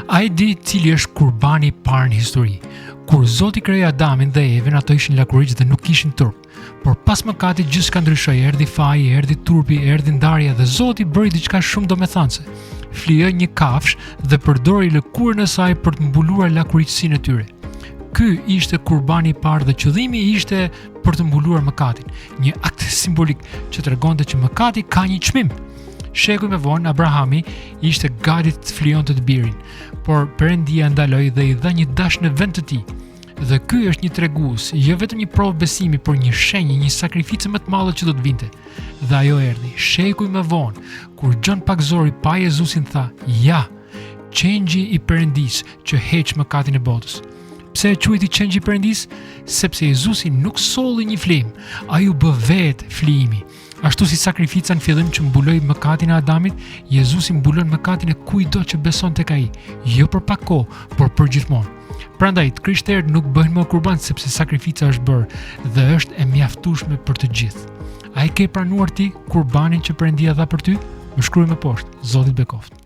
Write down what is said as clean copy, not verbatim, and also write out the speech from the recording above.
A i di cili është kurbani i parë në histori? Kur Zoti krijoi Adamin dhe Evën, ato ishin lakuriç dhe nuk kishin turp. Por pas mëkatit gjithçka ndryshoi, erdhi faji, erdhi turpi, erdhi ndarja dhe Zoti bëri diçka shumë domethënëse. Flijoi një kafshë dhe përdori lëkurën e saj për të mbuluar lakuriçsinë e tyre. Ky ishte kurbani i parë dhe qëllimi ishte për të mbuluar mëkatin, një akt simbolik që tregonte që mëkati ka një çmim. Shekuj më vonë, Abrahami ishte gati të flijonte të birin, por Perëndia ndaloi dhe i dha një dash në vend të tij. Dhe ky është një tregues, jo vetëm një provë besimi, por një shenjë, një sakrificë më të madhe që do të vinte. Dhe ajo erdhi. Shekuj më vonë, kur Gjon Pakzori pa Jezusin tha: "Ja, qengji i Perëndis që heq mëkatin e botës." Pse e quajti qengji i Perëndis? Sepse Jezusi nuk solli një flim, ai u bë vetë flijimi. Ashtu si sakrifica në fillim që mbuloi mëkatin e Adamit, Jezusi mbulon mëkatin e kujdo që beson tek ai, jo për pak kohë, por për gjithmonë. Prandaj, krishterët nuk bëhen më kurban sepse sakrifica është bërë dhe është e mjaftueshme për të gjithë. A e ke pranuar ti kurbanin që Perëndia dha për ty? Më shkruaj më poshtë. Zoti të bekoft.